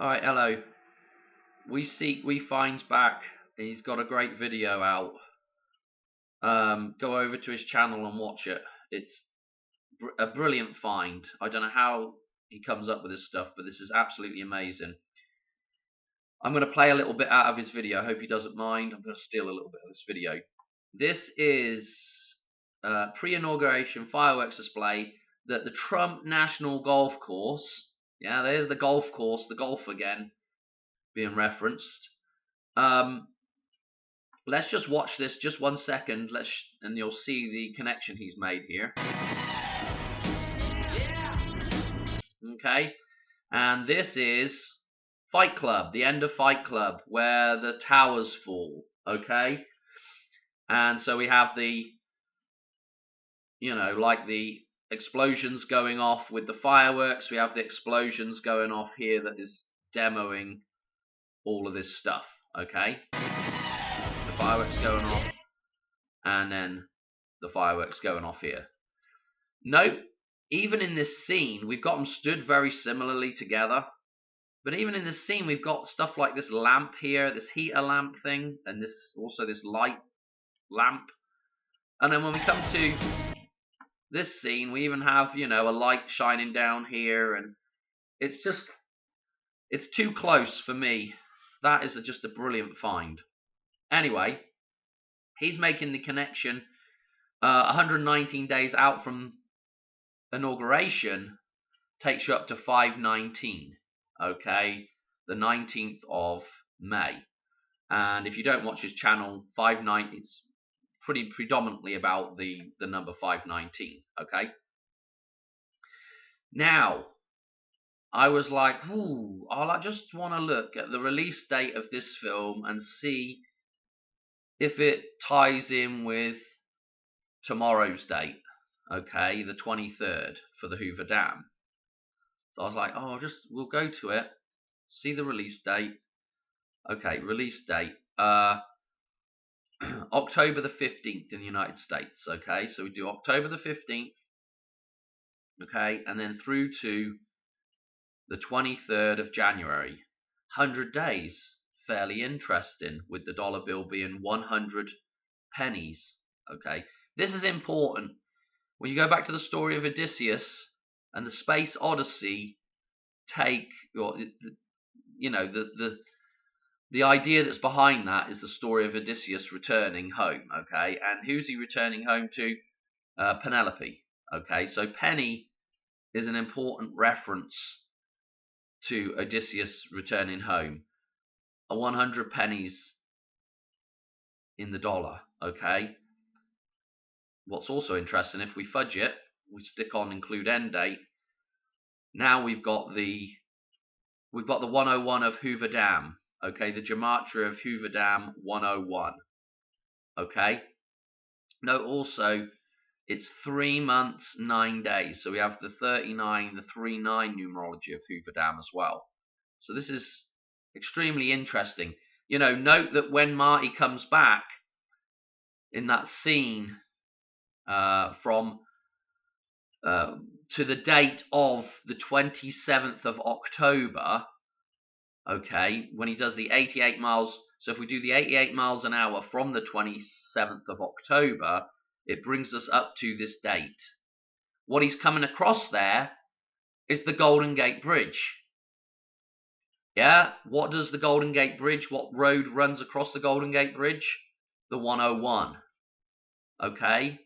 Alright, hello. We seek, we finds back. He's got a great video out. Go over to his channel and watch it. It's a brilliant find. I don't know how he comes up with this stuff, but this is absolutely amazing. I'm going to play a little bit out of his video. I hope he doesn't mind. I'm going to steal a little bit of this video. This is pre-inauguration fireworks display that the Trump National Golf Course. Yeah, there's the golf course, the golf again, being referenced. Let's just watch this just 1 second. And you'll see the connection he's made here. Okay, and this is Fight Club, the end of Fight Club, where the towers fall. Okay, and so we have the, like the explosions going off with the fireworks. We have the explosions going off here that is demoing all of this stuff. Okay, the fireworks going off, and then the fireworks going off here. Note, even in this scene, we've got them stood very similarly together. But even in this scene, we've got stuff like this lamp here, this heater lamp thing, and this light lamp. And then when we come to this scene, we even have, a light shining down here, and it's too close for me. That is just a brilliant find. Anyway, he's making the connection 119 days out from inauguration takes you up to 519. Okay, the 19th of May. And if you don't watch his channel, 519, it's pretty predominantly about the number 519. Okay, now I was like, I just want to look at the release date of this film and see if it ties in with tomorrow's date. Okay, the 23rd, for the Hoover Dam. So I was like, we'll go to it, see the release date. Okay, release date, October the 15th in the United States. Okay, so we do October the 15th. Okay, and then through to the 23rd of January. 100 days, fairly interesting, with the dollar bill being 100 pennies. Okay, this is important. When you go back to the story of Odysseus and the Space Odyssey, the idea that's behind that is the story of Odysseus returning home. Okay, and who's he returning home to? Penelope. Okay, so penny is an important reference to Odysseus returning home. 100 pennies in the dollar. Okay. What's also interesting, if we fudge it, we stick on include end date. Now we've got the 101 of Hoover Dam. Okay, the gematria of Hoover Dam 101. Okay. Note also, it's 3 months, 9 days. So we have the 39, the 39 numerology of Hoover Dam as well. So this is extremely interesting. Note that when Marty comes back in that scene to the date of the 27th of October, okay, when he does the 88 miles, so if we do the 88 miles an hour from the 27th of October, it brings us up to this date. What he's coming across there is the Golden Gate Bridge. Yeah, what does the Golden Gate Bridge, what road runs across the Golden Gate Bridge? The 101. Okay?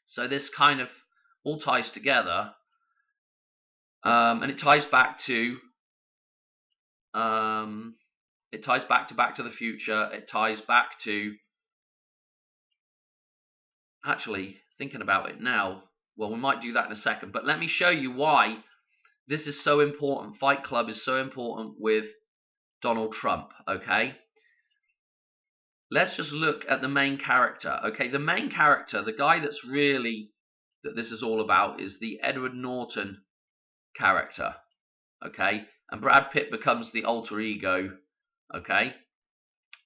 So this kind of all ties together. And it ties back to Back to the Future. It ties back to, actually, thinking about it now, well, we might do that in a second, but let me show you why this is so important. Fight Club is so important with Donald Trump. Okay, let's just look at the main character. Okay, the main character, the guy that this is all about, is the Edward Norton character. Okay, and Brad Pitt becomes the alter ego. Okay,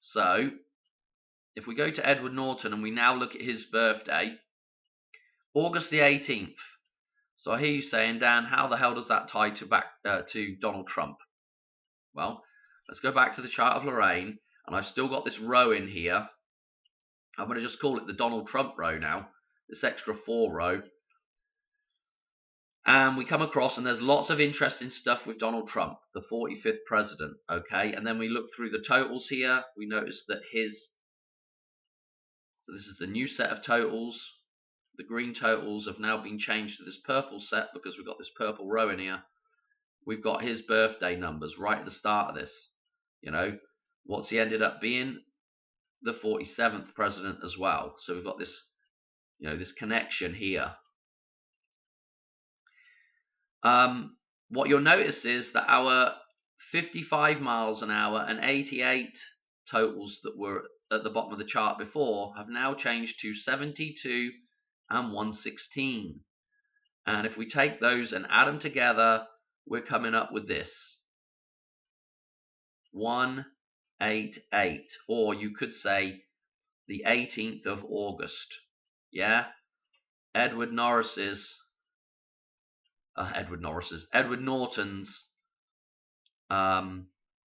so if we go to Edward Norton and we now look at his birthday, August the 18th. So I hear you saying, Dan, how the hell does that tie to Donald Trump? Well, let's go back to the chart of Lorraine, and I've still got this row in here. I'm going to just call it the Donald Trump row now, this extra 4 row. And we come across, and there's lots of interesting stuff with Donald Trump, the 45th president, okay? And then we look through the totals here. We notice that so this is the new set of totals. The green totals have now been changed to this purple set because we've got this purple row in here. We've got his birthday numbers right at the start of this. You know, what's he ended up being? The 47th president as well. So we've got this, you know, this connection here. What you'll notice is that our 55 miles an hour and 88 totals that were at the bottom of the chart before have now changed to 72 and 116. And if we take those and add them together, we're coming up with this 188, or you could say the 18th of August. Yeah, Edward Norton's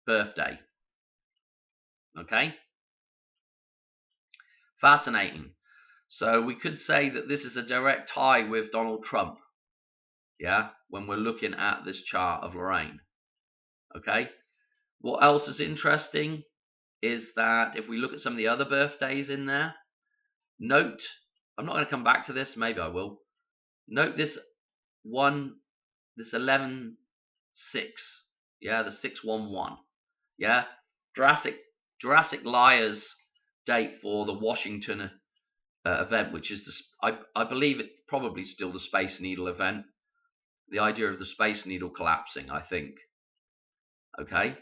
birthday. Okay, fascinating. So we could say that this is a direct tie with Donald Trump. Yeah, when we're looking at this chart of Lorraine. Okay, what else is interesting is that if we look at some of the other birthdays in there, note, I'm not going to come back to this, maybe I will. Note this 11-6, yeah, the 611, yeah, Jurassic Liar's date for the Washington event, which is I believe it's probably still the Space Needle event. The idea of the Space Needle collapsing, I think. Okay,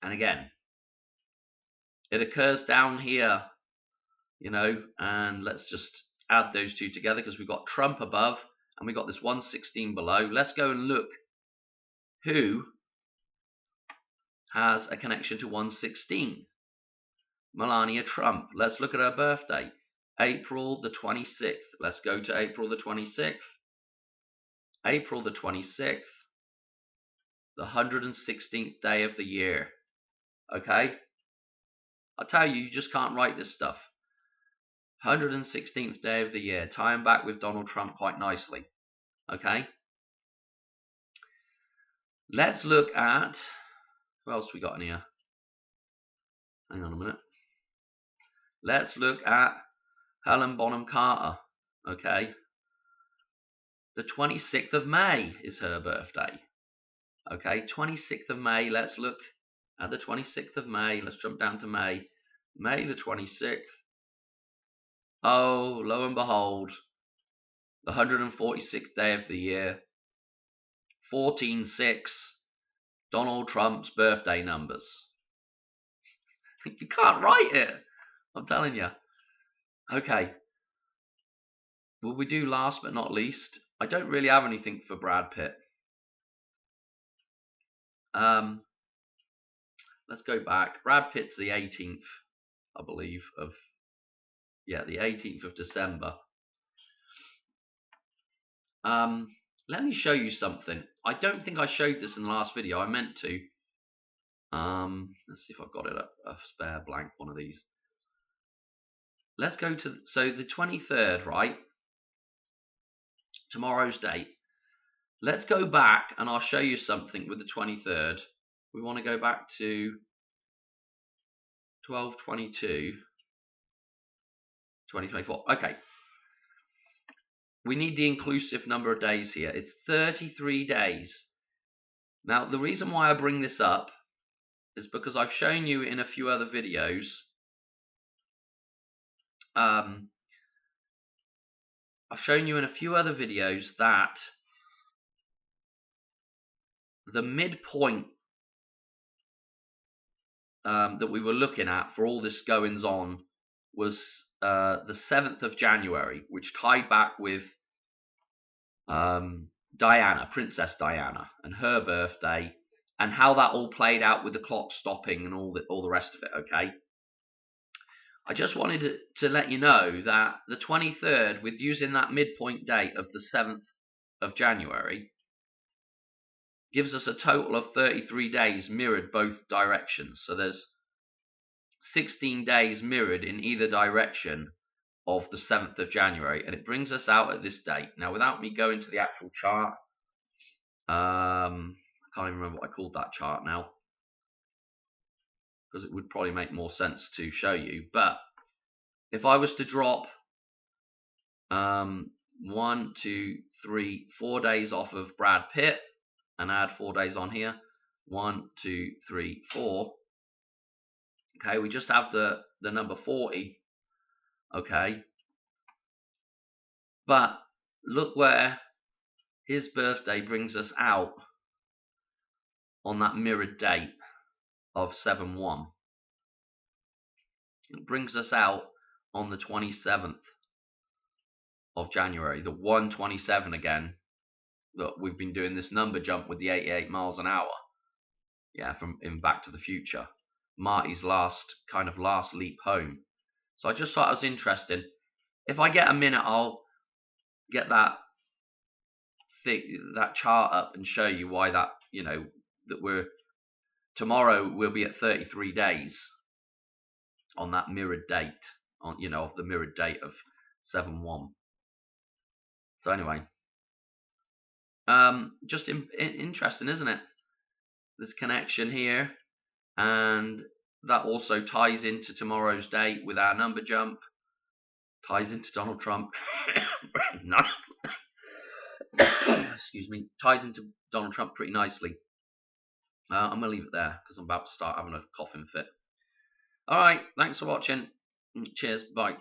and again, it occurs down here, you know, and let's just add those two together because we've got Trump above and we've got this 116 below. Let's go and look who has a connection to 116. Melania Trump. Let's look at her birthday. April the 26th. Let's go to April the 26th. April the 26th. The 116th day of the year. Okay? I tell you, you just can't write this stuff. 116th day of the year, tying back with Donald Trump quite nicely. Okay? Let's look at, who else we got in here? Hang on a minute. Let's look at Helen Bonham Carter. Okay? The 26th of May is her birthday. Okay, 26th of May, let's look at the 26th of May. Let's jump down to May. May the 26th. Oh, lo and behold, the 146th day of the year, 14-6, Donald Trump's birthday numbers. You can't write it, I'm telling you. Okay, will we do last but not least? I don't really have anything for Brad Pitt. Let's go back. Brad Pitt's the 18th, I believe, the 18th of December. Let me show you something. I don't think I showed this in the last video. I meant to. Let's see if I've got it up, a spare blank one of these. Let's go to, so the 23rd, right? Tomorrow's date. Let's go back and I'll show you something with the 23rd. We want to go back to 12/22/2024. Okay. We need the inclusive number of days here. It's 33 days. Now, the reason why I bring this up is because I've shown you in a few other videos that the midpoint that we were looking at for all this goings on was the 7th of January, which tied back with Diana, Princess Diana, and her birthday, and how that all played out with the clock stopping and all the rest of it. Okay, I just wanted to let you know that the 23rd, with using that midpoint date of the 7th of January, gives us a total of 33 days mirrored both directions. So there's 16 days mirrored in either direction of the 7th of January, and it brings us out at this date. Now, without me going to the actual chart, I can't even remember what I called that chart now, because it would probably make more sense to show you. But if I was to drop 1, 2, 3, 4 days off of Brad Pitt and add 4 days on here, 1, 2, 3, 4. Okay, we just have the number 40. Okay, but look where his birthday brings us out on that mirrored date of 7/1. It brings us out on the 27th of January, the 127 again. Look, we've been doing this number jump with the 88 miles an hour. Yeah, from in Back to the Future. Marty's last leap home. So I just thought it was interesting. If I get a minute, I'll get that chart up and show you why that, that tomorrow we'll be at 33 days on that mirrored date, of the mirrored date of 7/1. So anyway, just interesting, isn't it? This connection here, and that also ties into tomorrow's date with our number jump. Ties into Donald Trump. Excuse me. Ties into Donald Trump pretty nicely. I'm going to leave it there because I'm about to start having a coughing fit. Alright, thanks for watching. Cheers, bye.